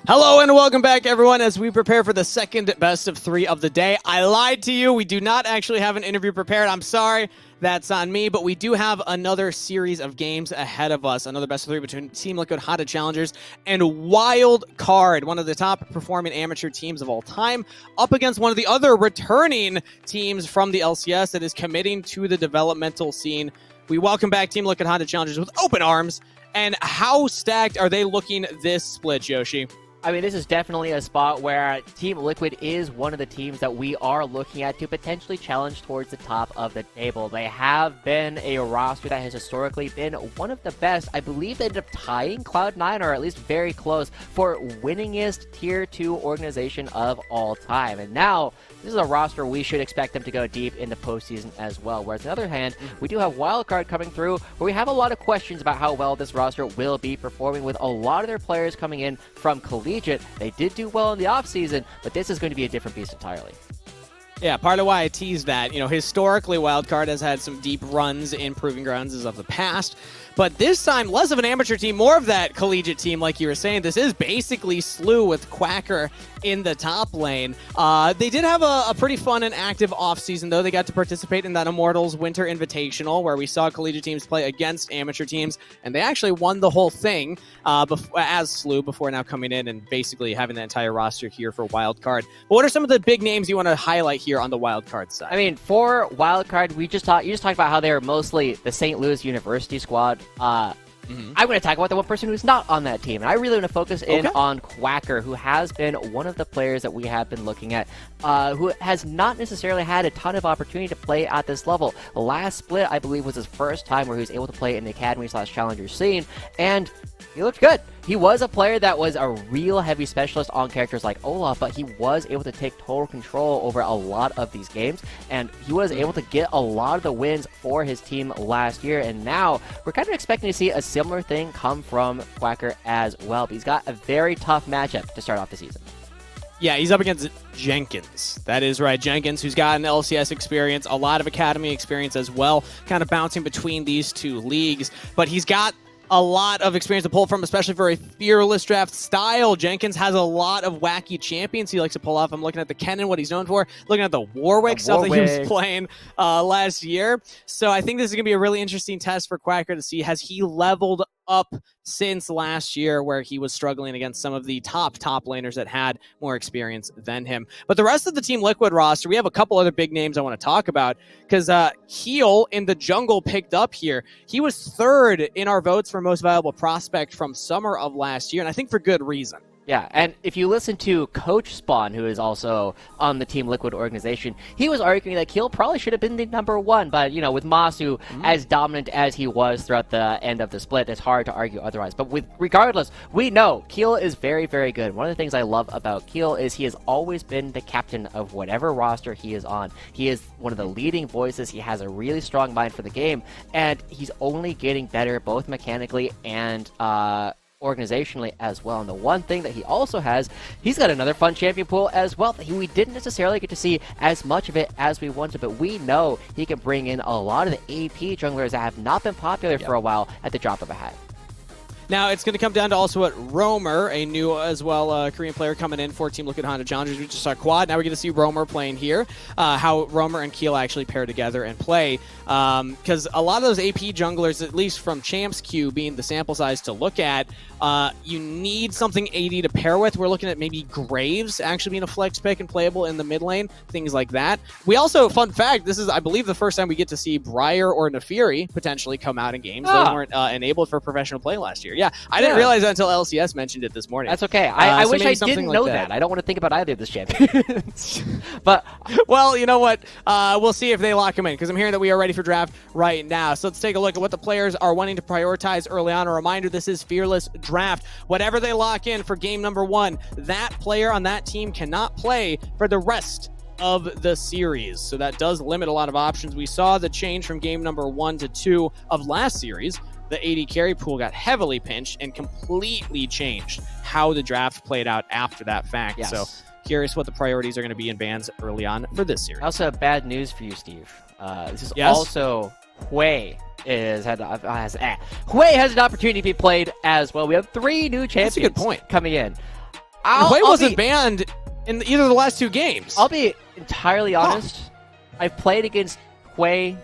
Hello and welcome back, everyone, as we prepare for the second best of 3 of the day. I lied to you. We do not actually have an interview prepared. I'm sorry. That's on me, but we do have another series of games ahead of us. Another best of 3 between Team Liquid Honda Challengers and Wildcard, one of the top performing amateur teams of all time, up against one of the other returning teams from the LCS that is committing to the developmental scene. We welcome back Team Liquid Honda Challengers with open arms. And how stacked are they looking this split, Yoshi? I mean, this is definitely a spot where Team Liquid is one of the teams that we are looking at to potentially challenge towards the top of the table. They have been a roster that has historically been one of the best. I believe they ended up tying Cloud9, or at least very close, for winningest Tier 2 organization of all time. And now, this is a roster we should expect them to go deep in the postseason as well. Whereas on the other hand, we do have Wildcard coming through, where we have a lot of questions about how well this roster will be performing, with a lot of their players coming in from Collegiate. They did do well in the offseason, but this is going to be a different beast entirely. Yeah, part of why I teased that, historically Wildcard has had some deep runs in Proving Grounds as of the past, but this time less of an amateur team, more of that collegiate team like you were saying. This is basically Slew with Quacker in the top lane. They did have a pretty fun and active offseason, though. They got to participate in that Immortals Winter Invitational, where we saw collegiate teams play against amateur teams, and they actually won the whole thing as Slew before now coming in and basically having the entire roster here for Wildcard. But what are some of the big names you want to highlight here on the Wildcard side? I mean, for Wildcard, you just talked about how they were mostly the St. Louis University squad. I'm going to talk about the one person who's not on that team, and I really want to focus in on Quacker, who has been one of the players that we have been looking at, who has not necessarily had a ton of opportunity to play at this level. Last split, I believe, was his first time where he was able to play in the Academy/Challenger scene, and he looked good. He was a player that was a real heavy specialist on characters like Olaf, but he was able to take total control over a lot of these games, and he was able to get a lot of the wins for his team last year, and now we're kind of expecting to see a similar thing come from Quacker as well. But he's got a very tough matchup to start off the season. Yeah, he's up against Jenkins. That is right. Jenkins, who's got an LCS experience, a lot of Academy experience as well, kind of bouncing between these two leagues, but he's got a lot of experience to pull from, especially for a Fearless Draft style. Jenkins has a lot of wacky champions he likes to pull off. I'm looking at the Kennen, what he's known for, looking at the Warwick stuff that he was playing last year. So I think this is going to be a really interesting test for Quacker to see, has he leveled up since last year, where he was struggling against some of the top laners that had more experience than him. But the rest of the Team Liquid roster, we have a couple other big names I want to talk about, because Heel in the jungle picked up here. He was 3rd in our votes for most valuable prospect from summer of last year, and I think for good reason. Yeah, and if you listen to Coach Spawn, who is also on the Team Liquid organization, he was arguing that Keel probably should have been the #1, but, with Masu as dominant as he was throughout the end of the split, it's hard to argue otherwise. But regardless, we know Keel is very, very good. One of the things I love about Keel is he has always been the captain of whatever roster he is on. He is one of the leading voices. He has a really strong mind for the game, and he's only getting better both mechanically and organizationally as well. And the one thing that he also has, he's got another fun champion pool as well that we didn't necessarily get to see as much of it as we wanted, but we know he can bring in a lot of the AP junglers that have not been popular for a while at the drop of a hat. Now, it's going to come down to also what Romer, a new as well Korean player coming in for Team Liquid Honda Challengers. We just saw Quad. Now we're going to see Romer playing here, how Romer and Keel actually pair together and play. Because a lot of those AP junglers, at least from Champs Queue being the sample size to look at, you need something AD to pair with. We're looking at maybe Graves actually being a flex pick and playable in the mid lane, things like that. We also, fun fact, this is, I believe, the first time we get to see Briar or Nefiri potentially come out in games. Those weren't enabled for professional play last year. Yeah, I didn't realize that until LCS mentioned it this morning. That's okay. I wish I didn't know that. I don't want to think about either of these champions. But, well, you know what? We'll see if they lock him in, because I'm hearing that we are ready for draft right now. So let's take a look at what the players are wanting to prioritize early on. A reminder, this is Fearless Draft. Whatever they lock in for game #1, that player on that team cannot play for the rest of the series. So that does limit a lot of options. We saw the change from game #1 to 2 of last series. The AD carry pool got heavily pinched and completely changed how the draft played out after that fact. Yes. So curious what the priorities are going to be in bans early on for this series. I also have bad news for you, Steve. This is also Hui has an opportunity to be played as well. We have 3 new champions coming in. Quay wasn't banned in either of the last 2 games. I'll be entirely honest. I've played against Quay,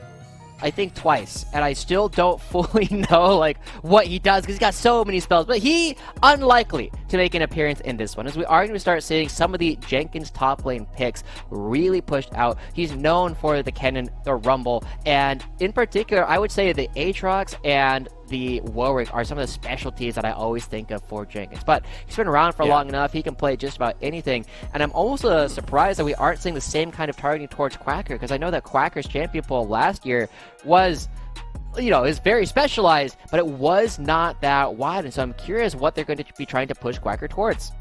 I think twice, and I still don't fully know like what he does because he's got so many spells. But he unlikely to make an appearance in this one, as we are going to start seeing some of the Jenkins top lane picks really pushed out. He's known for the Cannon, the Rumble, and in particular, I would say the Aatrox and the Warwick are some of the specialties that I always think of for Jenkins. But he's been around for long enough, he can play just about anything. And I'm also surprised that we aren't seeing the same kind of targeting towards Quacker, because I know that Quacker's champion pool last year was, is very specialized, but it was not that wide. And so I'm curious what they're going to be trying to push Quacker towards.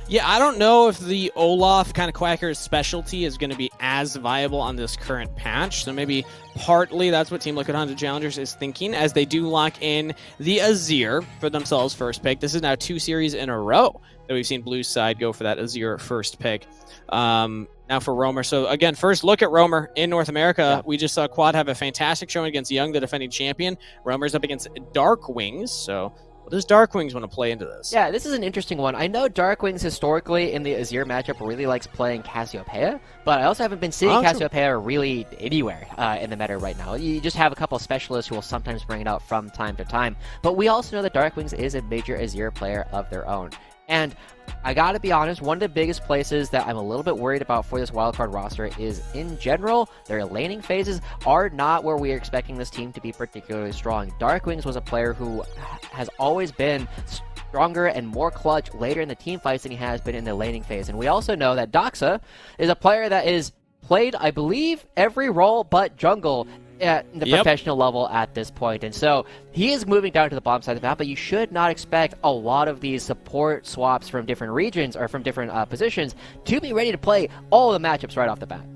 Yeah, I don't know if the Olaf kind of Quacker's specialty is going to be as viable on this current patch. So maybe partly that's what Team Liquid Hunted Challengers is thinking, as they do lock in the Azir for themselves first pick. This is now 2 series in a row that we've seen Blue's side go for that Azir first pick. Now for Roamer. So again, first look at Roamer in North America. We just saw Quad have a fantastic showing against Young, the defending champion. Roamer's up against Dark Wings. So what does Dark Wings want to play into this? Yeah, this is an interesting one. I know Dark Wings historically in the Azir matchup really likes playing Cassiopeia, but I also haven't been seeing Cassiopeia really anywhere in the meta right now. You just have a couple of specialists who will sometimes bring it out from time to time, but we also know that Dark Wings is a major Azir player of their own. And I gotta be honest, one of the biggest places that I'm a little bit worried about for this wildcard roster is, in general, their laning phases are not where we are expecting this team to be particularly strong. Darkwings was a player who has always been stronger and more clutch later in the team fights than he has been in the laning phase. And we also know that Doxa is a player that is played, I believe, every role but jungle at the professional level at this point. And so he is moving down to the bottom side of the map, but you should not expect a lot of these support swaps from different regions or from different positions to be ready to play all the matchups right off the bat.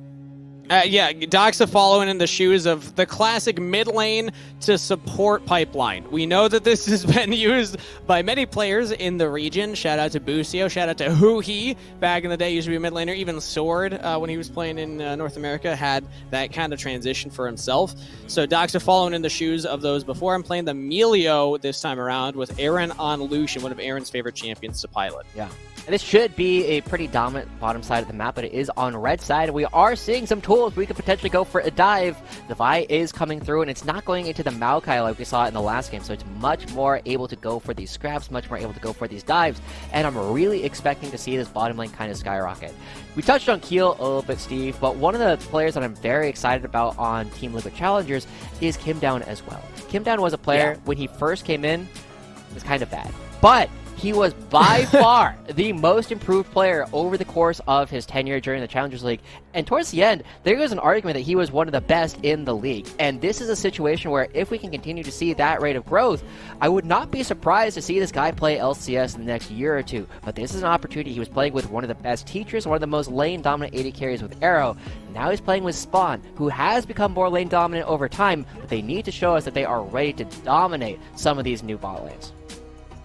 Yeah, Doxa following in the shoes of the classic mid lane to support pipeline. We know that this has been used by many players in the region. Shout out to Busio, shout out to Huhi. Back in the day, used to be a mid laner. Even Sword, when he was playing in North America, had that kind of transition for himself. So Doxa following in the shoes of those before. I'm playing the Melio this time around with Aaron on Lucian, one of Aaron's favorite champions to pilot. Yeah. And this should be a pretty dominant bottom side of the map, but it is on red side. And we are seeing some tools we could potentially go for a dive. The Vi is coming through, and it's not going into the Maokai like we saw in the last game. So it's much more able to go for these scraps, much more able to go for these dives. And I'm really expecting to see this bottom lane kind of skyrocket. We touched on Keel a little bit, Steve, but one of the players that I'm very excited about on Team Liquid Challengers is Kim Down as well. Kim Down was a player, when he first came in, was kind of bad. But he was by far the most improved player over the course of his tenure during the Challengers League. And towards the end, there was an argument that he was one of the best in the league. And this is a situation where if we can continue to see that rate of growth, I would not be surprised to see this guy play LCS in the next year or two. But this is an opportunity. He was playing with one of the best teachers, one of the most lane-dominant AD carries with Arrow. Now he's playing with Spawn, who has become more lane-dominant over time, but they need to show us that they are ready to dominate some of these new bot lanes.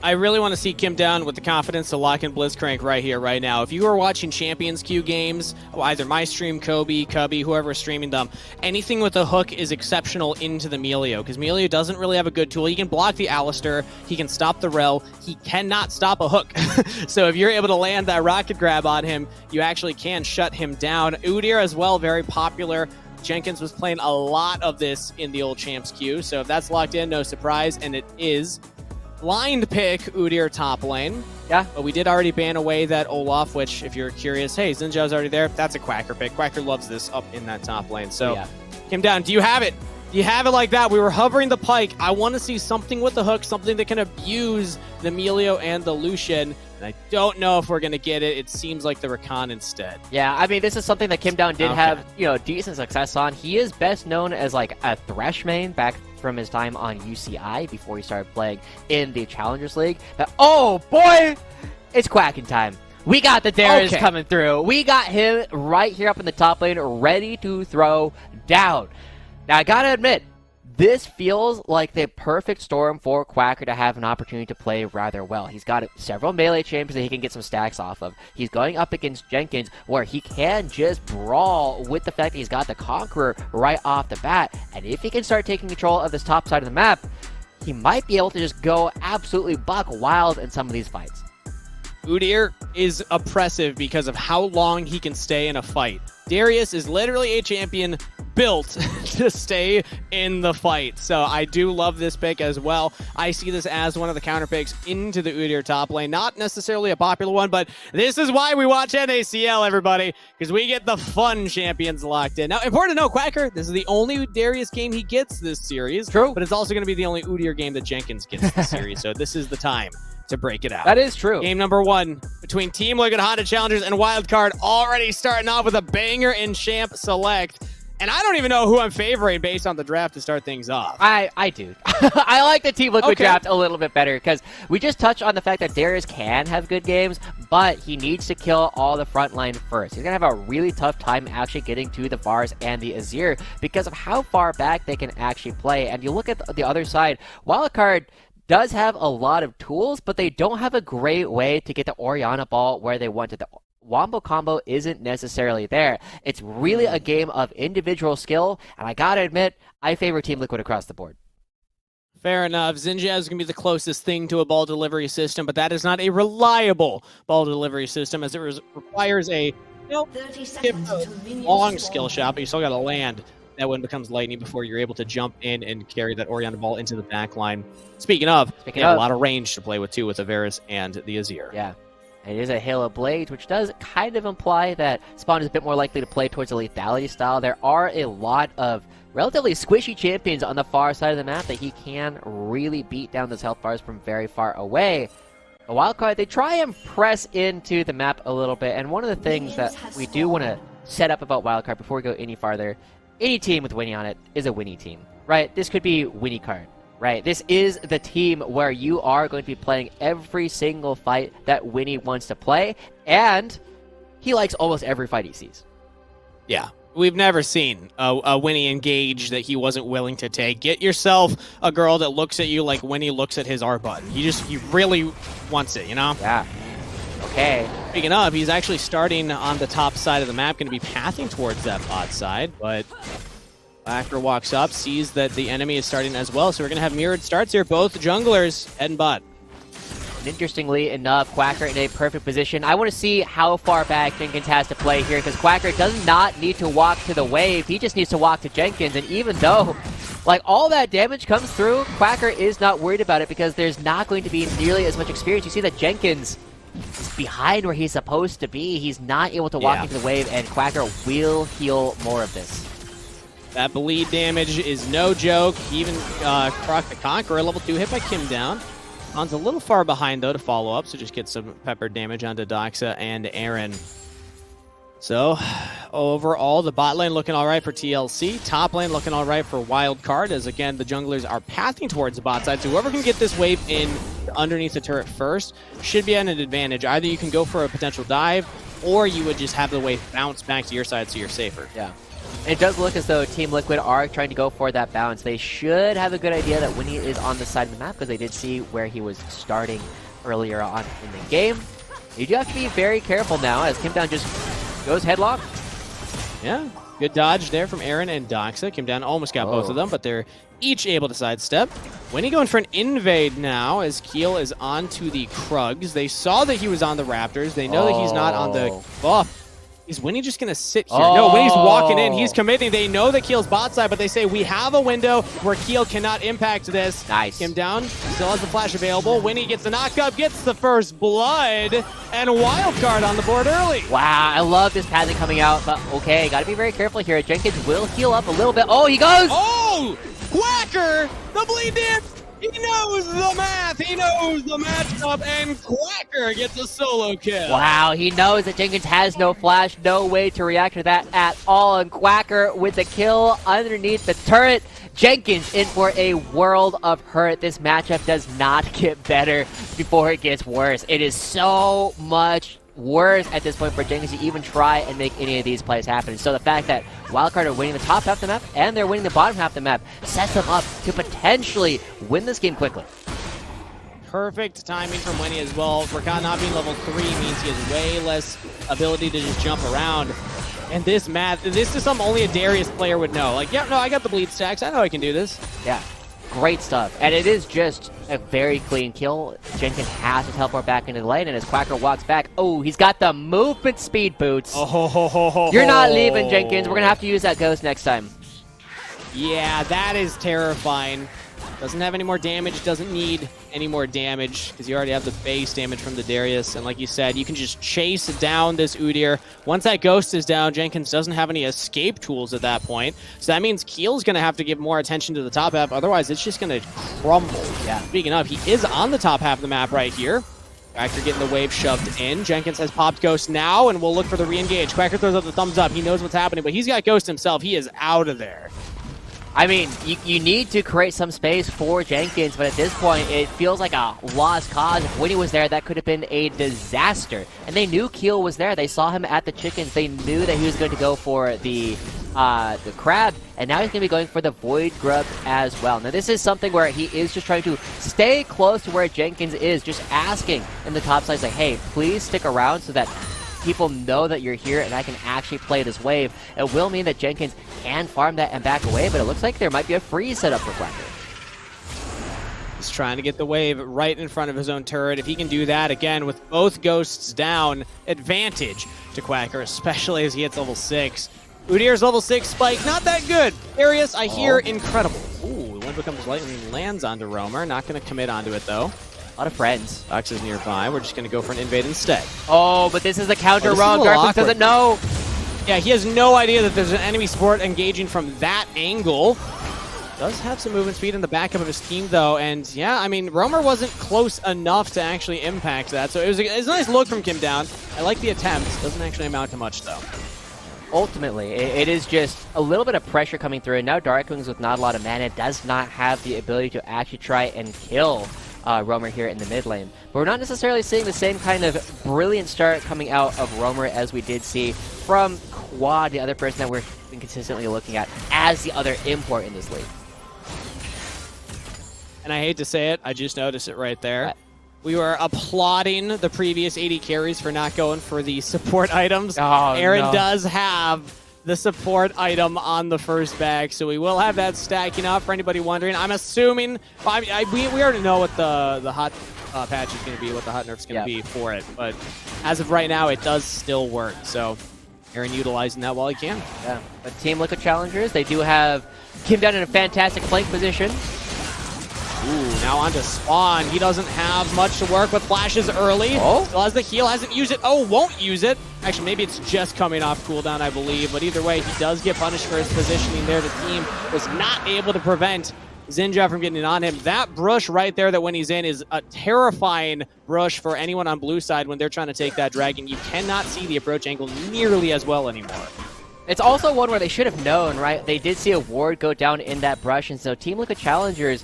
I really want to see Kim Down with the confidence to lock in Blitzcrank right here, right now. If you are watching Champions Queue games, either my stream, Kobe, Cubby, whoever is streaming them, anything with a hook is exceptional into the Melio, because Melio doesn't really have a good tool. He can block the Alistair, he can stop the Rel, he cannot stop a hook. So if you're able to land that rocket grab on him, you actually can shut him down. Udyr as well, very popular. Jenkins was playing a lot of this in the old Champs queue, so if that's locked in, no surprise, and it is. Blind pick Udyr top lane. Yeah. But we did already ban away that Olaf, which, if you're curious, hey, Xinjiao's already there. That's a Quacker pick. Quacker loves this up in that top lane. So, Kim Down, do you have it? Do you have it like that? We were hovering the pike. I want to see something with the hook, something that can abuse the Melio and the Lucian. And I don't know if we're going to get it. It seems like the Rakan instead. Yeah, I mean, this is something that Kim Down did have, decent success on. He is best known as, like, a Thresh main back from his time on UCI before he started playing in the Challengers League. But, oh, boy! It's quacking time. We got the Darius coming through. We got him right here up in the top lane, ready to throw down. Now, I gotta admit, this feels like the perfect storm for Quacker to have an opportunity to play rather well. He's got several melee champions that he can get some stacks off of. He's going up against Jenkins, where he can just brawl with the fact that he's got the Conqueror right off the bat. And if he can start taking control of this top side of the map, he might be able to just go absolutely buck wild in some of these fights. Udyr is oppressive because of how long he can stay in a fight. Darius is literally a champion built to stay in the fight. So I do love this pick as well. I see this as one of the counter picks into the Udyr top lane. Not necessarily a popular one, but this is why we watch NACL, everybody, because we get the fun champions locked in. Now, important to know, Quacker, this is the only Darius game he gets this series. True. But it's also going to be the only Udyr game that Jenkins gets this series. So this is the time to break it out. That is true. Game number 1 between Team Liquid Honda Challengers and Wildcard, already starting off with a banger in Champ Select. And I don't even know who I'm favoring based on the draft to start things off. I do. I like the Team Liquid draft a little bit better because we just touched on the fact that Darius can have good games, but he needs to kill all the front line first. He's going to have a really tough time actually getting to the Vars and the Azir because of how far back they can actually play. And you look at the other side, Wildcard does have a lot of tools, but they don't have a great way to get the Orianna ball where they want it. The Wombo combo isn't necessarily there. It's really a game of individual skill, and I gotta admit, I favor Team Liquid across the board. Fair enough. Xinjiao is going to be the closest thing to a ball delivery system, but that is not a reliable ball delivery system as it requires a long skill shot, but you still got to land. That one becomes lightning before you're able to jump in and carry that Orianna ball into the back line. Speaking of, they have a lot of range to play with too with Varus and the Azir. Yeah. It is a Halo Blade, which does kind of imply that Spawn is a bit more likely to play towards the lethality style. There are a lot of relatively squishy champions on the far side of the map that he can really beat down those health bars from very far away. A Wildcard, they try and press into the map a little bit, and one of the things that we do want to set up about Wildcard before we go any farther, any team with Winnie on it is a Winnie team, right? This could be Winnie card. Right, this is the team where you are going to be playing every single fight that Winnie wants to play, and he likes almost every fight he sees. Yeah, we've never seen a Winnie engage that he wasn't willing to take. Get yourself a girl that looks at you like Winnie looks at his R button. He really wants it, you know? Yeah. Okay. Speaking of, he's actually starting on the top side of the map, going to be pathing towards that bot side, but Quacker walks up, sees that the enemy is starting as well, so we're going to have mirrored starts here. Both junglers heading bot. And interestingly enough, Quacker in a perfect position. I want to see how far back Jenkins has to play here, because Quacker does not need to walk to the wave. He just needs to walk to Jenkins, and even though like all that damage comes through, Quacker is not worried about it because there's not going to be nearly as much experience. You see that Jenkins is behind where he's supposed to be. He's not able to walk into the wave, and Quacker will heal more of this. That bleed damage is no joke. He even Croc the Conqueror, level 2 hit by Kim down. On's a little far behind, though, to follow up, so just get some pepper damage onto Doxa and Aaron. So, overall, the bot lane looking all right for TLC. Top lane looking all right for Wildcard, as, again, the junglers are pathing towards the bot side. So whoever can get this wave in underneath the turret first should be at an advantage. Either you can go for a potential dive, or you would just have the wave bounce back to your side so you're safer. Yeah. It does look as though Team Liquid are trying to go for that balance. They should have a good idea that Winnie is on the side of the map because they did see where he was starting earlier on in the game. You do have to be very careful now as Kim Down just goes headlock. Yeah, good dodge there from Aaron and Doxa. Kim Down almost got both of them, but they're each able to sidestep. Winnie going for an invade now as Keel is onto the Krugs. They saw that he was on the Raptors. They know that he's not on the buff. Is Winnie just going to sit here? No, Winnie's walking in. He's committing. They know that Keel's bot side, but they say, we have a window where Keel cannot impact this. Nice. Kim down. Still has the flash available. Winnie gets the knockup, gets the first blood, and Wildcard on the board early. Wow, I love this pathing coming out, but okay, got to be very careful here. Jenkins will heal up a little bit. Oh, he goes! Oh! Quacker! The bleed dance! He knows the math, he knows the matchup, and Quacker gets a solo kill. Wow, he knows that Jenkins has no flash, no way to react to that at all, and Quacker with the kill underneath the turret. Jenkins in for a world of hurt. This matchup does not get better before it gets worse. It is so much worse at this point for Jenkins to even try and make any of these plays happen. So the fact that Wildcard are winning the top half of the map and they're winning the bottom half of the map sets them up to potentially win this game quickly. Perfect timing from Winnie as well. Rakan not being level 3 means he has way less ability to just jump around. And this math, this is something only a Darius player would know. Like, yeah, no, I got the bleed stacks. I know I can do this. Yeah. Great stuff. And it is just a very clean kill. Jenkins has to teleport back into the lane, and as Quacker walks back, oh, he's got the movement speed boots. Oh, you're not leaving, Jenkins. We're going to have to use that ghost next time. Yeah, that is terrifying. Doesn't have any more damage, doesn't need any more damage because you already have the base damage from the Darius. And like you said, you can just chase down this Udyr. Once that ghost is down, Jenkins doesn't have any escape tools at that point. So that means Keel's going to have to give more attention to the top half. Otherwise, it's just going to crumble. Yeah. Speaking of, he is on the top half of the map right here. Quacker getting the wave shoved in. Jenkins has popped Ghost now, and we'll look for the re-engage. Quacker throws up the thumbs up. He knows what's happening, but he's got Ghost himself. He is out of there. I mean, you need to create some space for Jenkins, but at this point, it feels like a lost cause. If Winnie was there, that could have been a disaster. And they knew Keel was there. They saw him at the chickens. They knew that he was going to go for the crab, and now he's going to be going for the void grub as well. Now, this is something where he is just trying to stay close to where Jenkins is, just asking in the top side, like, hey, please stick around so that people know that you're here and I can actually play this wave. It will mean that Jenkins can farm that and back away, but it looks like there might be a freeze set up for Quacker. He's trying to get the wave right in front of his own turret. If he can do that, again, with both ghosts down, advantage to Quacker, especially as he hits level 6. Udyr's level 6 spike, not that good. Darius, I hear, incredible. Ooh, the wind becomes light and lands onto Roamer. Not going to commit onto it, though. A lot of friends. Fox is nearby. We're just going to go for an invade instead. Oh, but this is a counter roam. Darkness doesn't know. Yeah, he has no idea that there's an enemy support engaging from that angle. Does have some movement speed in the backup of his team, though. And yeah, I mean, Roamer wasn't close enough to actually impact that. So it was a nice look from Kim down. I like the attempt. Doesn't actually amount to much, though. Ultimately, it is just a little bit of pressure coming through. And now Darkwings, with not a lot of mana, does not have the ability to actually try and kill Roamer here in the mid lane. But we're not necessarily seeing the same kind of brilliant start coming out of Roamer as we did see from Quad, the other person that we're been consistently looking at as the other import in this league. And I hate to say it, I just noticed it right there. We were applauding the previous 80 carries for not going for the support items. Oh, Aaron does have the support item on the first bag, so we will have that stacking up for anybody wondering. I'm assuming, we already know what the hot patch is going to be, what the hot nerf is going to be for it, but as of right now, it does still work, so Aaron utilizing that while he can. Yeah, but Team Liquid Challengers, they do have Kim down in a fantastic flank position. Ooh, now onto Spawn. He doesn't have much to work with. Flashes early. Oh. Still has the heal. Hasn't used it. Oh, won't use it. Actually, maybe it's just coming off cooldown, I believe. But either way, he does get punished for his positioning there. The team was not able to prevent Zinja from getting on him. That brush right there that when he's in is a terrifying brush for anyone on blue side when they're trying to take that dragon. You cannot see the approach angle nearly as well anymore. It's also one where they should have known, right? They did see a ward go down in that brush, and so Team Liquid Challengers,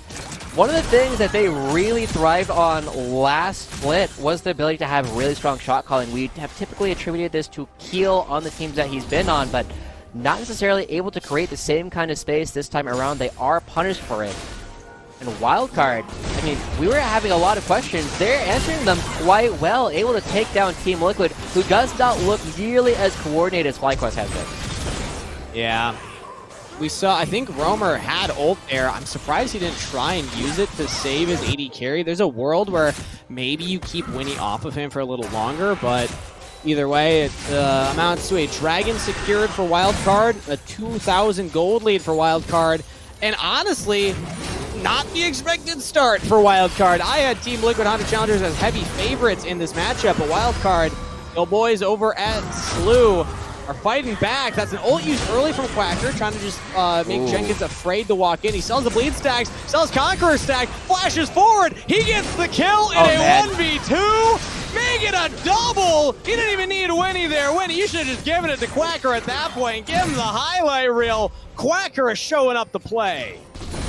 one of the things that they really thrived on last split was the ability to have really strong shot calling. We have typically attributed this to Keel on the teams that he's been on, but not necessarily able to create the same kind of space this time around. They are punished for it. And Wildcard, I mean, we were having a lot of questions. They're answering them quite well, able to take down Team Liquid, who does not look nearly as coordinated as FlyQuest has been. Yeah. We saw, I think Roamer had ult there. I'm surprised he didn't try and use it to save his AD carry. There's a world where maybe you keep Winnie off of him for a little longer, but either way, it amounts to a dragon secured for Wildcard, a 2,000 gold lead for Wildcard, and honestly, not the expected start for Wildcard. I had Team Liquid Hunter Challengers as heavy favorites in this matchup, but Wildcard, the boys over at Slew, are fighting back. That's an ult used early from Quacker, trying to just make Jenkins afraid to walk in. He sells the bleed stacks, sells Conqueror stack, flashes forward. He gets the kill in a 1v2. Make it a double. He didn't even need Winnie there. Winnie, you should have just given it to Quacker at that point. Give him the highlight reel. Quacker is showing up the play.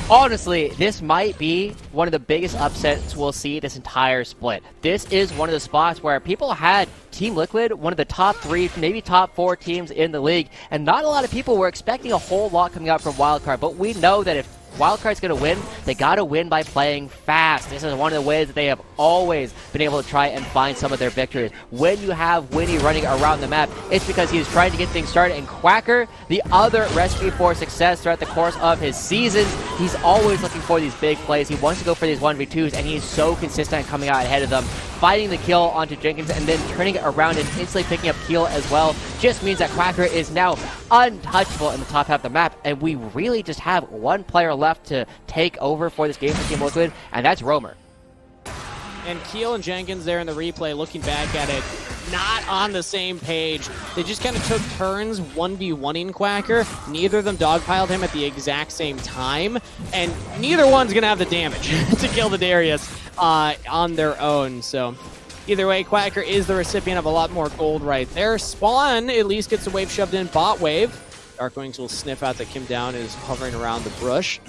Honestly, this might be one of the biggest upsets we'll see this entire split. This is one of the spots where people had Team Liquid, one of the top 3, maybe top 4 teams in the league, and not a lot of people were expecting a whole lot coming out from Wildcard, but we know that if Wildcard's going to win, they got to win by playing fast. This is one of the ways that they have always been able to try and find some of their victories. When you have Winnie running around the map, it's because he's trying to get things started. And Quacker, the other recipe for success throughout the course of his season, he's always looking looking for these big plays. He wants to go for these 1v2s, and he's so consistent coming out ahead of them, fighting the kill onto Jenkins, and then turning it around and instantly picking up kill as well. Just means that Quacker is now untouchable in the top half of the map, and we really just have one player left to take over for this game for Team Liquid, and that's Roamer. And Keel and Jenkins there in the replay, looking back at it, not on the same page. They just kind of took turns 1v1ing Quacker. Neither of them dogpiled him at the exact same time, and neither one's going to have the damage to kill the Darius on their own. So either way, Quacker is the recipient of a lot more gold right there. Spawn at least gets the wave shoved in bot wave. Darkwings will sniff out that Kim Down is hovering around the bush.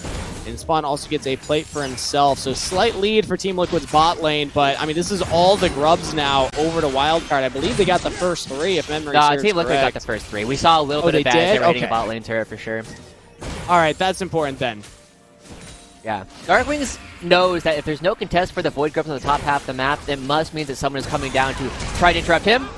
And Spawn also gets a plate for himself. So slight lead for Team Liquid's bot lane. But, I mean, this is all the grubs now over to Wildcard. I believe they got the first 3, if memory serves Team Liquid got the first 3. We saw a little bit of bad rating bot lane turret for sure. All right, that's important then. Yeah. Darkwings knows that if there's no contest for the Void Grubs on the top half of the map, it must mean that someone is coming down to try to interrupt him.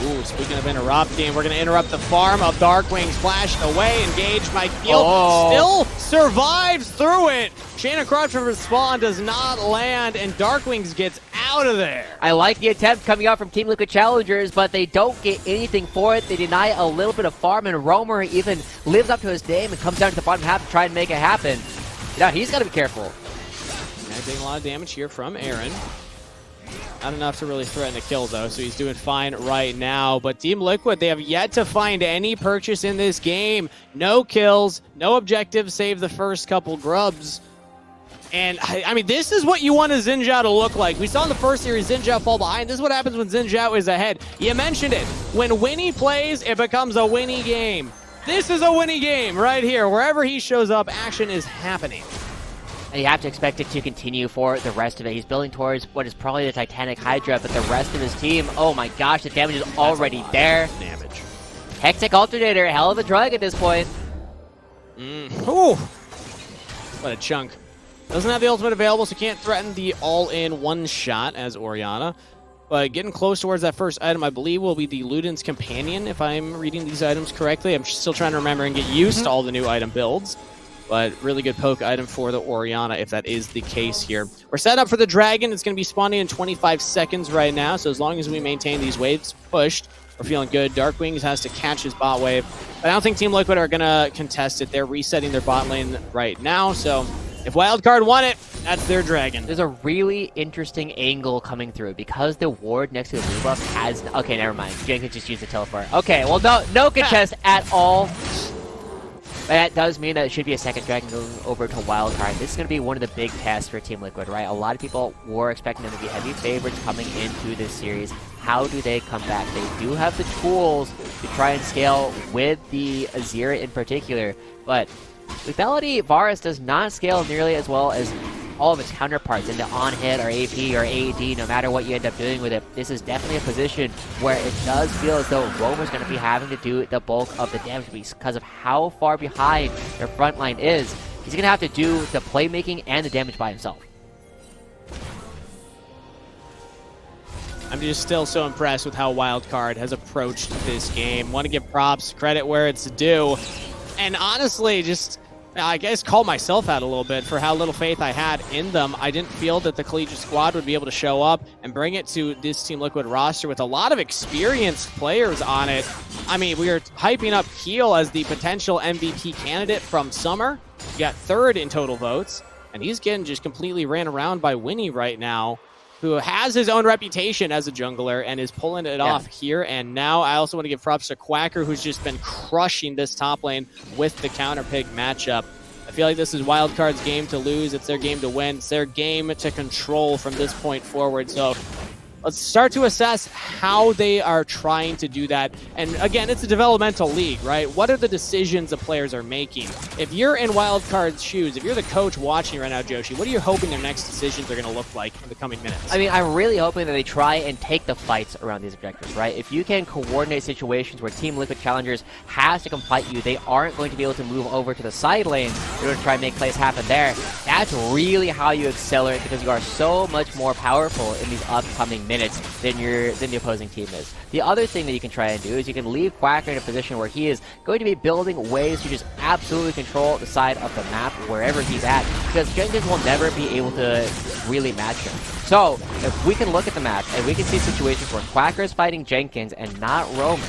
Ooh, speaking of interrupting, we're going to interrupt the farm of Darkwings. Flashed away, engaged by Keel. Still survives through it. Chain of Crush from Spawn does not land, and Darkwings gets out of there. I like the attempt coming out from Team Liquid Challengers, but they don't get anything for it. They deny a little bit of farm, and Roamer even lives up to his name and comes down to the bottom half to try and make it happen. Yeah, he's got to be careful. Yeah, taking a lot of damage here from Aaron. Not enough to really threaten a kill, though, so he's doing fine right now. But Team Liquid, they have yet to find any purchase in this game. No kills, no objectives save the first couple grubs. And, I mean, this is what you want a Xin Zhao to look like. We saw in the first series Xin Zhao fall behind. This is what happens when Xin Zhao is ahead. You mentioned it. When Winnie plays, it becomes a Winnie game. This is a Winnie game right here. Wherever he shows up, action is happening. And you have to expect it to continue for the rest of it. He's building towards what is probably the Titanic Hydra, but the rest of his team, oh my gosh, the damage is already there. Damage. Hectic Alternator, hell of a drug at this point. Ooh. What a chunk. Doesn't have the ultimate available, so can't threaten the all-in one-shot as Orianna. But getting close towards that first item, I believe, will be the Luden's Companion, if I'm reading these items correctly. I'm still trying to remember and get used to all the new item builds. But really good poke item for the Orianna, if that is the case here. We're set up for the Dragon. It's going to be spawning in 25 seconds right now. So as long as we maintain these waves pushed, we're feeling good. Darkwings has to catch his bot wave. But I don't think Team Liquid are going to contest it. They're resetting their bot lane right now. So if Wildcard won it, that's their Dragon. There's a really interesting angle coming through because the ward next to the blue buff has... Okay, never mind. Jenkins just used the teleport. Okay, well, no contest at all. But that does mean that it should be a second Dragon going over to Wildcard. This is going to be one of the big tests for Team Liquid, right? A lot of people were expecting them to be heavy favorites coming into this series. How do they come back? They do have the tools to try and scale with the Azira in particular, but Lethality Varus does not scale nearly as well as all of its counterparts into on-hit or AP or AD, no matter what you end up doing with it. This is definitely a position where it does feel as though Roamer's going to be having to do the bulk of the damage because of how far behind their front line is. He's going to have to do the playmaking and the damage by himself. I'm just still so impressed with how Wildcard has approached this game. Want to give props, credit where it's due. And honestly, just... I guess call myself out a little bit for how little faith I had in them. I didn't feel that the collegiate squad would be able to show up and bring it to this Team Liquid roster with a lot of experienced players on it. I mean, we were hyping up Keel as the potential MVP candidate from Summer. He got 3rd in total votes, and he's getting just completely ran around by Winnie right now, who has his own reputation as a jungler and is pulling it off here and now. I also want to give props to Quacker, who's just been crushing this top lane with the counter pick matchup. I feel like this is Wildcard's game to lose. It's their game to win. It's their game to control from this point forward. So let's start to assess how they are trying to do that. And again, it's a developmental league, right? What are the decisions the players are making? If you're in Wildcard's shoes, if you're the coach watching right now, Joshi, what are you hoping their next decisions are going to look like in the coming minutes? I mean, I'm really hoping that they try and take the fights around these objectives, right? If you can coordinate situations where Team Liquid Challengers has to come fight you, they aren't going to be able to move over to the side lane in order to try and make plays happen there. That's really how you accelerate because you are so much more powerful in these upcoming minutes than the opposing team is. The other thing that you can try and do is you can leave Quacker in a position where he is going to be building ways to just absolutely control the side of the map wherever he's at, because Jenkins will never be able to really match him. So if we can look at the map and we can see situations where Quacker is fighting Jenkins and not Roamer,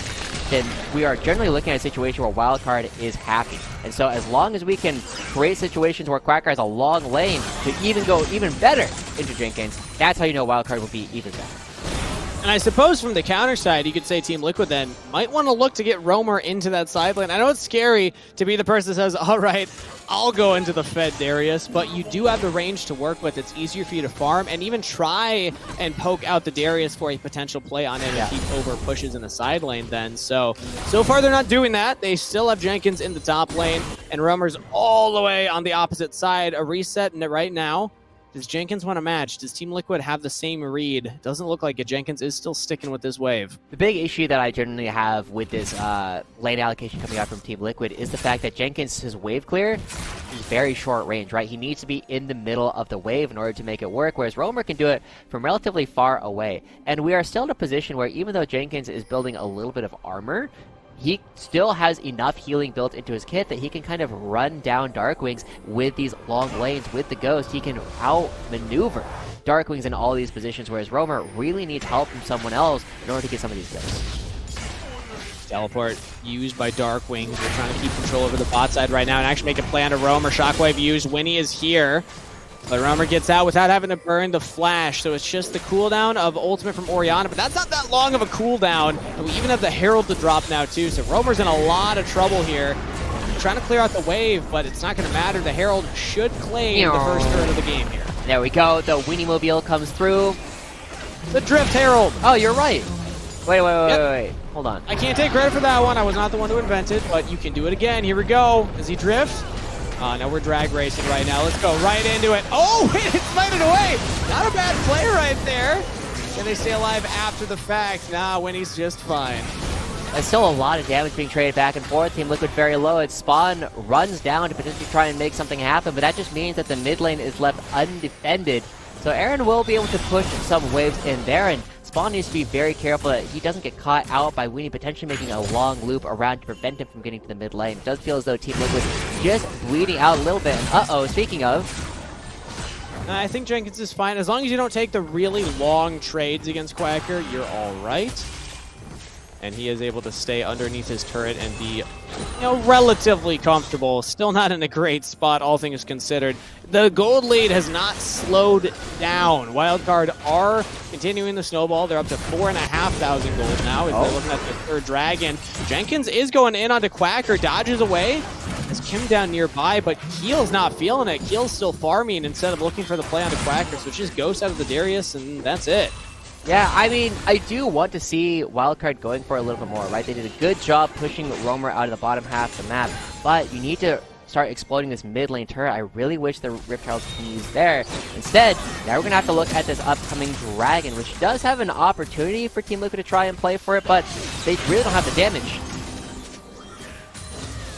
then we are generally looking at a situation where Wildcard is happy. And so as long as we can create situations where Quacker has a long lane to even go even better into Jenkins, that's how you know Wildcard will be even better. And I suppose from the counter side, you could say Team Liquid then might want to look to get Roamer into that side lane. I know it's scary to be the person that says, all right, I'll go into the Fed Darius, but you do have the range to work with. It's easier for you to farm and even try and poke out the Darius for a potential play on him if he over pushes in the side lane then. So far they're not doing that. They still have Jenkins in the top lane and Roamer's all the way on the opposite side. A reset in it right now. Does Jenkins want a match? Does Team Liquid have the same read? Doesn't look like it. Jenkins is still sticking with this wave. The big issue that I generally have with this lane allocation coming out from Team Liquid is the fact that Jenkins, his wave clear, is very short range, right? He needs to be in the middle of the wave in order to make it work, whereas Roamer can do it from relatively far away. And we are still in a position where even though Jenkins is building a little bit of armor, he still has enough healing built into his kit that he can kind of run down Darkwings with these long lanes with the Ghost. He can outmaneuver Darkwings in all these positions, whereas Roamer really needs help from someone else in order to get some of these kills. Teleport used by Darkwings. We're trying to keep control over the bot side right now and actually make a play on a Roamer. Shockwave used. Winnie is here. But Roamer gets out without having to burn the flash, so it's just the cooldown of ultimate from Orianna, but that's not that long of a cooldown, and we even have the Herald to drop now too, so Roamer's in a lot of trouble here. Trying to clear out the wave, but it's not going to matter. The Herald should claim the first turn of the game here. There we go, the Winnie Mobile comes through. The Drift Herald! Oh, you're right. Wait. Hold on. I can't take credit for that one. I was not the one who invented, but you can do it again. Here we go. Does he drift? Now we're drag racing right now. Let's go right into it. Oh, it's lighted away. Not a bad play right there. Can they stay alive after the fact? Nah, Winnie's just fine. There's still a lot of damage being traded back and forth. Team Liquid very low. Its Spawn runs down to potentially try and make something happen, but that just means that the mid lane is left undefended. So Aaron will be able to push some waves in there, and Spawn needs to be very careful that he doesn't get caught out by Winnie potentially making a long loop around to prevent him from getting to the mid lane. It does feel as though Team Liquid just bleeding out a little bit. And speaking of... I think Jenkins is fine. As long as you don't take the really long trades against Quacker, you're all right. And he is able to stay underneath his turret and be, relatively comfortable. Still not in a great spot, all things considered. The gold lead has not slowed down. Wildcard are continuing the snowball. They're up to 4,500 gold now as they're looking at the third dragon. Jenkins is going in onto Quacker, dodges away. Has Kim down nearby, but Keel's not feeling it. Keel's still farming instead of looking for the play onto Quacker, so it's just Ghost out of the Darius, and that's it. Yeah, I mean, I do want to see Wildcard going for a little bit more, right? They did a good job pushing Roamer out of the bottom half of the map, but you need to start exploding this mid lane turret. I really wish the Rift Herald was there. Instead, now we're going to have to look at this upcoming Dragon, which does have an opportunity for Team Liquid to try and play for it, but they really don't have the damage.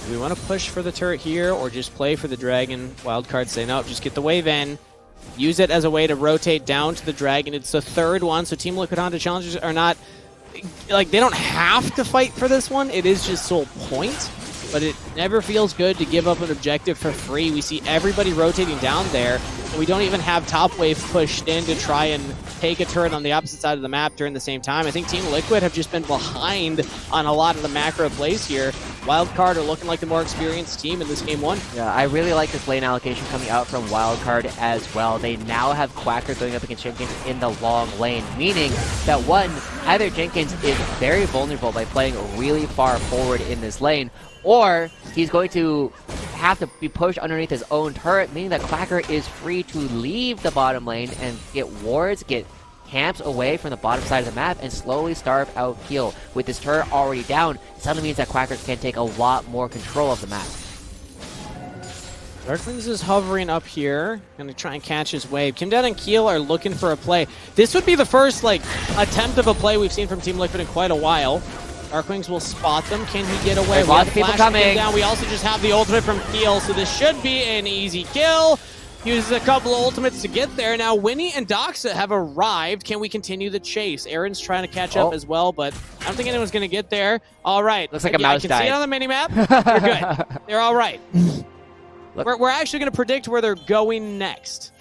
Do we want to push for the turret here or just play for the Dragon? Wildcard say, no, just get the wave in. Use it as a way to rotate down to the Dragon. It's the third one, so Team Liquid Honda Challengers are not... they don't have to fight for this one. It is just sole point, but it never feels good to give up an objective for free. We see everybody rotating down there, and we don't even have top wave pushed in to try and take a turret on the opposite side of the map during the same time. I think Team Liquid have just been behind on a lot of the macro plays here. Wildcard are looking like the more experienced team in this game one. Yeah, I really like this lane allocation coming out from Wildcard as well. They now have Quacker going up against Jenkins in the long lane, meaning that one, either Jenkins is very vulnerable by playing really far forward in this lane, or he's going to have to be pushed underneath his own turret, meaning that Quacker is free to leave the bottom lane and get wards, get camps away from the bottom side of the map, and slowly starve out Keel. With this turret already down, it suddenly means that Quacker can take a lot more control of the map. Darklings is hovering up here, gonna try and catch his wave. Kimdad and Keel are looking for a play. This would be the first attempt of a play we've seen from Team Liquid in quite a while. Darkwings will spot them. Can he get away? There's lots of people coming. Down. We also just have the ultimate from Keel, so this should be an easy kill. Uses a couple of ultimates to get there. Now, Winnie and Doxa have arrived. Can we continue the chase? Aaron's trying to catch up as well, but I don't think anyone's going to get there. All right. Looks like a mouse I can died. see it on the minimap. They're good. They're all right. We're actually going to predict where they're going next.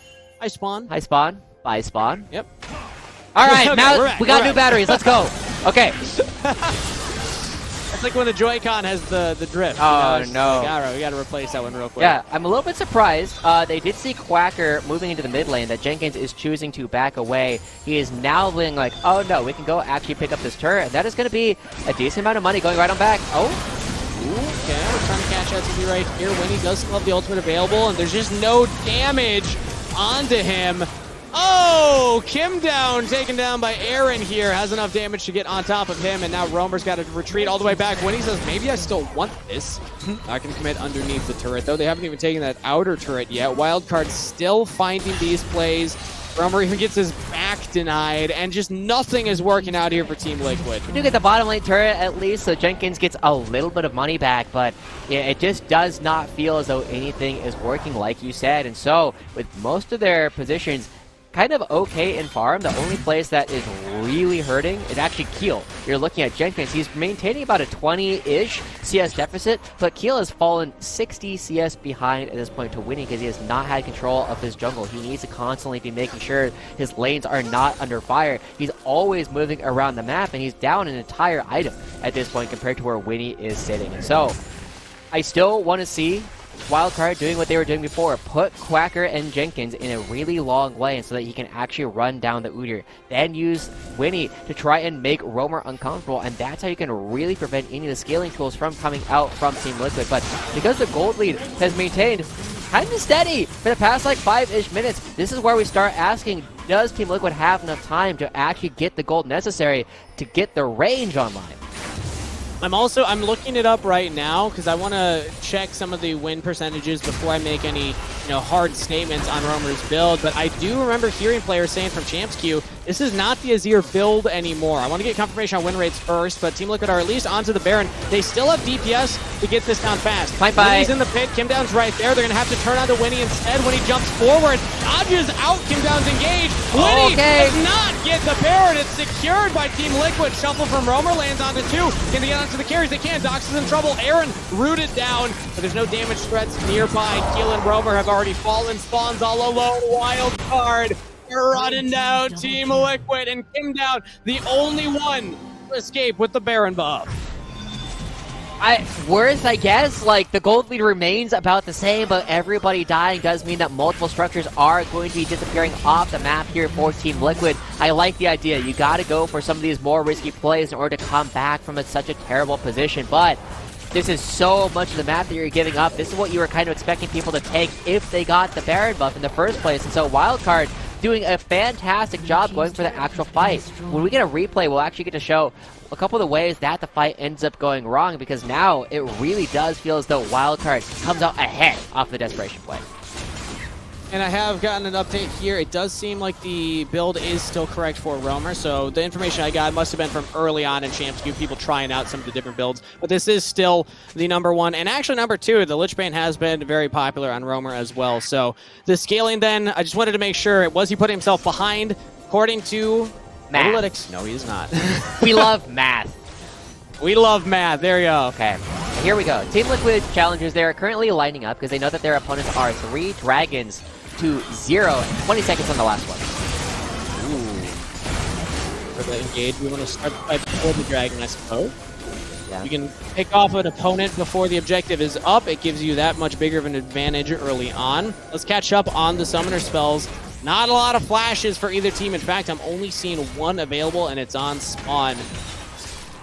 Hi, Spawn. Hi, Spawn. Bye, Spawn. Yep. All right, Okay, now we got new batteries. Let's go. Okay. It's like when the Joy-Con has the drift. Oh, you no. know, we got to replace that one real quick. Yeah, I'm a little bit surprised. They did see Quacker moving into the mid lane, that Jenkins is choosing to back away. He is now being like, oh no, we can go actually pick up this turret. And that is going to be a decent amount of money going right on back. Oh. Okay, we're trying to catch LTV right here. Winnie does still have the ultimate available, and there's just no damage onto him. Oh, Kim down, taken down by Aaron here. Has enough damage to get on top of him, and now Roamer's got to retreat all the way back. Winnie says, maybe I still want this. Not going to commit underneath the turret, though. They haven't even taken that outer turret yet. Wildcard still finding these plays. Roamer even gets his back denied, and just nothing is working out here for Team Liquid. We do get the bottom lane turret at least, so Jenkins gets a little bit of money back, but yeah, it just does not feel as though anything is working like you said. And so, with most of their positions kind of okay in farm, the only place that is really hurting is actually Keel. You're looking at Jenkins. He's maintaining about a 20-ish CS deficit, but Keel has fallen 60 CS behind at this point to winning because he has not had control of his jungle. He needs to constantly be making sure his lanes are not under fire. He's always moving around the map, and he's down an entire item at this point compared to where Winnie is sitting. And so, I still want to see Wildcard doing what they were doing before. Put Quacker and Jenkins in a really long lane so that he can actually run down the Udyr. Then use Winnie to try and make Roamer uncomfortable, and that's how you can really prevent any of the scaling tools from coming out from Team Liquid. But because the gold lead has maintained kind of steady for the past like 5-ish minutes, this is where we start asking, does Team Liquid have enough time to actually get the gold necessary to get the range online? I'm looking it up right now because I want to check some of the win percentages before I make any, hard statements on Roamer's build. But I do remember hearing players saying from Champs Queue, this is not the Azir build anymore. I want to get confirmation on win rates first, but Team Liquid are at least onto the Baron. They still have DPS to get this down fast. Winnie's in the pit. Kim Down's right there. They're going to have to turn on to Winnie instead. When he jumps forward, dodges out. Kim Down's engaged. Winnie does not get the Baron. It's secured by Team Liquid. Shuffle from Roamer lands onto 2. Can they get onto the carries? They can. Dox is in trouble. Aaron rooted down, but there's no damage threats nearby. Keel and Roamer have already fallen. Spawns all alone. Wildcard running down Team Liquid, and Kim Down, the only one to escape with the Baron buff. I guess, like, the gold lead remains about the same, but everybody dying does mean that multiple structures are going to be disappearing off the map here for Team Liquid. I like the idea. You gotta go for some of these more risky plays in order to come back from such a terrible position, but this is so much of the map that you're giving up. This is what you were kind of expecting people to take if they got the Baron buff in the first place, and so Wildcard doing a fantastic job going for the actual fight. When we get a replay, we'll actually get to show a couple of the ways that the fight ends up going wrong, because now it really does feel as though Wildcard comes out ahead off the desperation play. And I have gotten an update here. It does seem like the build is still correct for Roamer, so the information I got must have been from early on in Champs Queue, people trying out some of the different builds, but this is still the #1, and actually #2, the Lich Bane has been very popular on Roamer as well. So the scaling then, I just wanted to make sure, was he putting himself behind according to math. Analytics? No, he is not. We love math. We love math. There you go. Okay, here we go. Team Liquid Challengers, they are currently lining up because they know that their opponents are 3 dragons to 0 and 20 seconds on the last one. Ooh. For the engage, we want to start the fight before the dragon, I suppose. Yeah. You can pick off an opponent before the objective is up. It gives you that much bigger of an advantage early on. Let's catch up on the summoner spells. Not a lot of flashes for either team. In fact, I'm only seeing 1 available, and it's on spawn.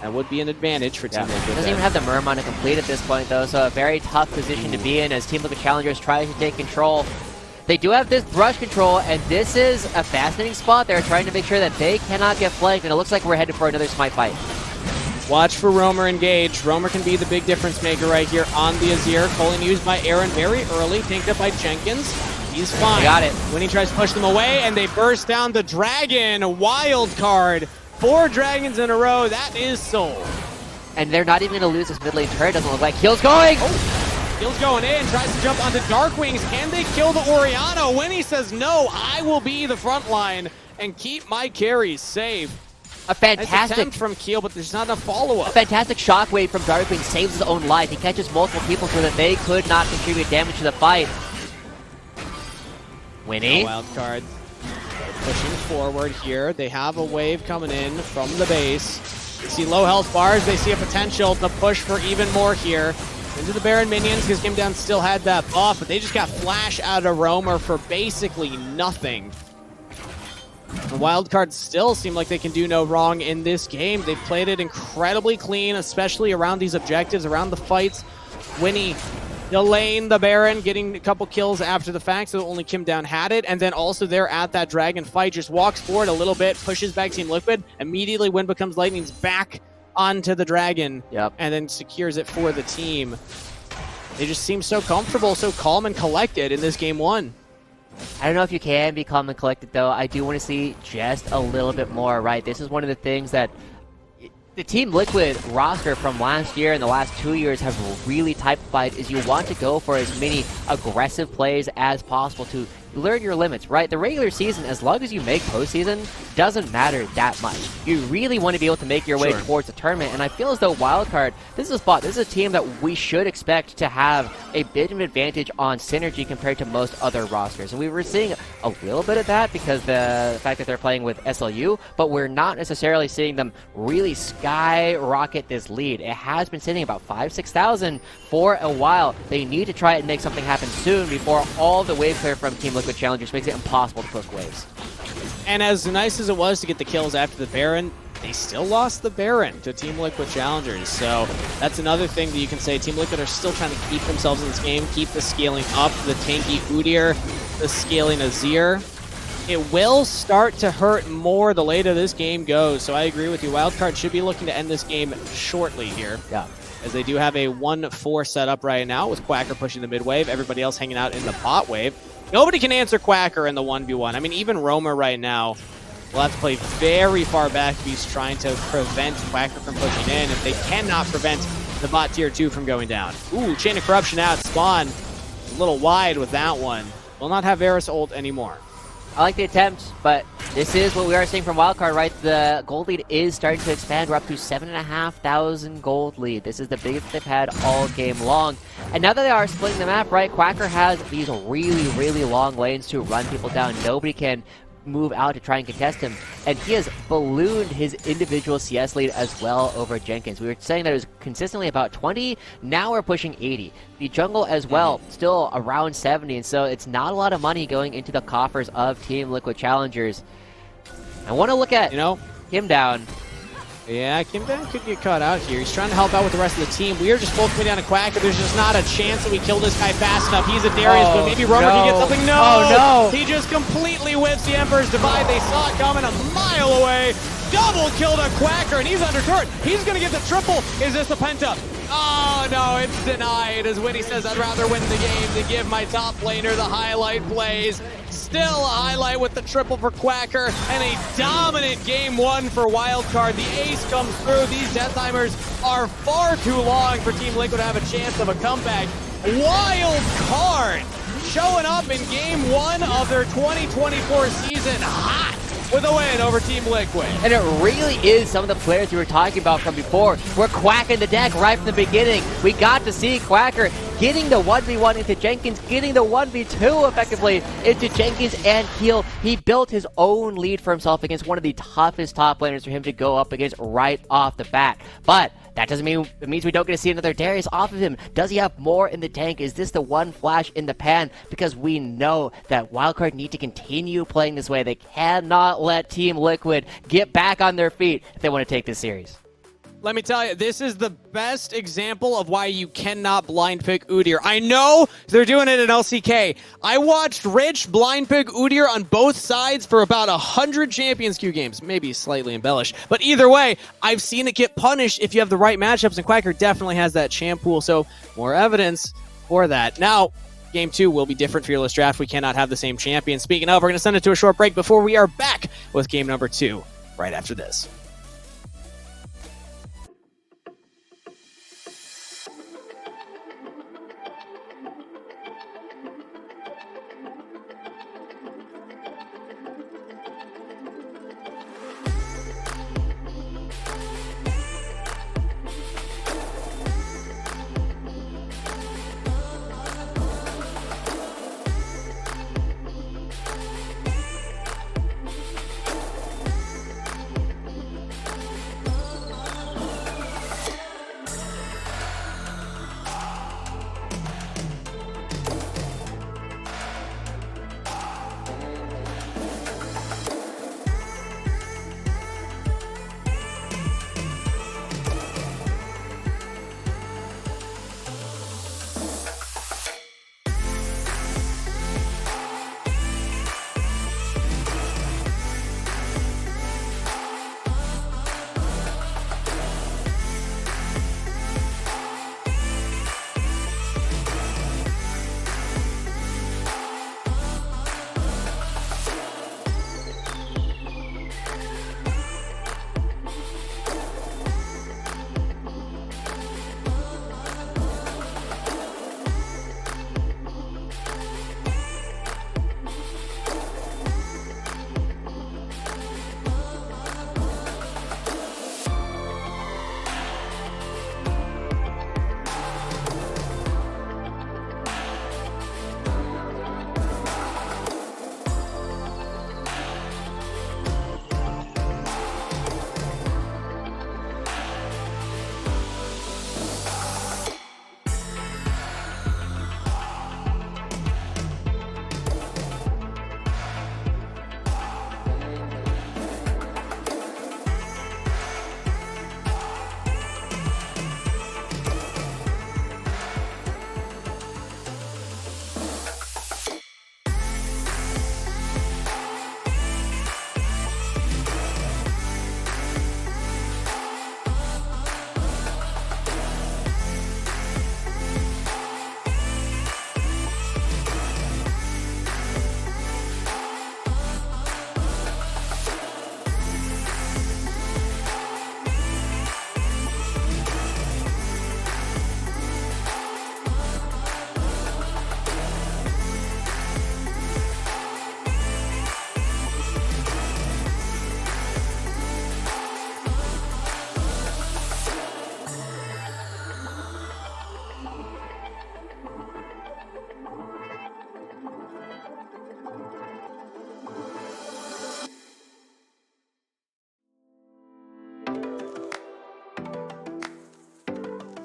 That would be an advantage for Team Liquid. Doesn't even have the Murmon to complete at this point, though, so a very tough position to be in as Team Liquid Challengers try to take control. They do have this brush control, and this is a fascinating spot. They're trying to make sure that they cannot get flanked, and it looks like we're headed for another smite fight. Watch for Roamer engage. Roamer can be the big difference maker right here on the Azir. Culling used by Aaron very early, tanked up by Jenkins. He's fine. They got it. When he tries to push them away, and they burst down the dragon. Wildcard. 4 dragons in a row. That is sold. And they're not even going to lose this mid lane turret, doesn't look like. Keel's going! Skill's going in, tries to jump onto Darkwings. Can they kill the Orianna? Winnie says, no, I will be the front line and keep my carries safe. A fantastic attempt from Keel, but there's not enough follow-up. A fantastic shockwave from Darkwing saves his own life. He catches multiple people so that they could not contribute damage to the fight. Winnie. Wildcard pushing forward here. They have a wave coming in from the base. They see low health bars. They see a potential to push for even more here. Into the Baron minions, because Game Down still had that buff, but they just got flash out of Roamer for basically nothing. The Wildcards still seem like they can do no wrong in this game. They've played it incredibly clean, especially around these objectives, around the fights. Winnie delaying the Baron, getting a couple kills after the fact, so only Kim Down had it. And then also they're at that Dragon fight, just walks forward a little bit, pushes back Team Liquid. Immediately Wind Becomes Lightning's back onto the Dragon, and then secures it for the team. They just seem so comfortable, so calm and collected in this game one. I don't know if you can be calm and collected, though. I do want to see just a little bit more, right? This is one of the things that the Team Liquid roster from last year and the last 2 years have really typified is you want to go for as many aggressive plays as possible to learn your limits, right? The regular season, as long as you make postseason, doesn't matter that much. You really want to be able to make your way towards the tournament, and I feel as though Wildcard, this is a spot, this is a team that we should expect to have a bit of an advantage on synergy compared to most other rosters. And we were seeing a little bit of that because the fact that they're playing with SLU, but we're not necessarily seeing them really skyrocket this lead. It has been sitting about 5,000-6,000 for a while. They need to try and make something happen soon before all the wave clear from Team Liquid Challengers makes it impossible to push waves. And as nice as it was to get the kills after the Baron, they still lost the Baron to Team Liquid Challengers. So that's another thing that you can say. Team Liquid are still trying to keep themselves in this game, keep the scaling up, the tanky Udyr, the scaling Azir. It will start to hurt more the later this game goes. So I agree with you. Wildcard should be looking to end this game shortly here. Yeah. As they do have a 1-4 setup right now with Quacker pushing the mid wave, everybody else hanging out in the bot wave. Nobody can answer Quacker in the 1v1. I mean, even Roamer right now will have to play very far back if he's trying to prevent Quacker from pushing in. If they cannot prevent the bot tier 2 from going down. Ooh, Chain of Corruption out. Spawn a little wide with that one. Will not have Varus ult anymore. I like the attempt, but this is what we are seeing from Wildcard, right? The gold lead is starting to expand. We're up to 7,500 gold lead. This is the biggest they've had all game long. And now that they are splitting the map, right, Quacker has these really, really long lanes to run people down. Nobody can move out to try and contest him, and he has ballooned his individual CS lead as well over Jenkins. We were saying that it was consistently about 20, now we're pushing 80. The jungle as well, still around 70, and so it's not a lot of money going into the coffers of Team Liquid Challengers. I want to look at, Kim Down. Yeah, Kim Down could get caught out here. He's trying to help out with the rest of the team. We are just full coming down to Quacker. There's just not a chance that we kill this guy fast enough. He's a Darius, but maybe Roamer can get something. No! Oh, no! He just completely whiffs the Emperor's Divide. They saw it coming a mile away. Double kill to Quacker, and he's under turret. He's going to get the triple. Is this the penta? Oh, no, it's denied. As Winnie says, I'd rather win the game than give my top laner the highlight plays. Still a highlight with the triple for Quacker, and a dominant game one for Wildcard. The ace comes through. These death timers are far too long for Team Liquid to have a chance of a comeback. Wildcard showing up in game one of their 2024 season hot with a win over Team Liquid. And it really is some of the players we were talking about from before. We're quacking the deck right from the beginning. We got to see Quacker getting the 1v1 into Jenkins, getting the 1v2 effectively into Jenkins and Keel. He built his own lead for himself against one of the toughest top laners for him to go up against right off the bat. But that doesn't mean it means we don't get to see another Darius off of him. Does he have more in the tank? Is this the one flash in the pan? Because we know that Wildcard need to continue playing this way. They cannot let Team Liquid get back on their feet if they want to take this series. Let me tell you, this is the best example of why you cannot blind pick Udyr. I know they're doing it in LCK. I watched Rich blind pick Udyr on both sides for about 100 Champions Queue games. Maybe slightly embellished. But either way, I've seen it get punished if you have the right matchups, and Quacker definitely has that champ pool, so more evidence for that. Now, Game 2 will be different. Fearless Draft. We cannot have the same champion. Speaking of, we're going to send it to a short break before we are back with game number 2 right after this.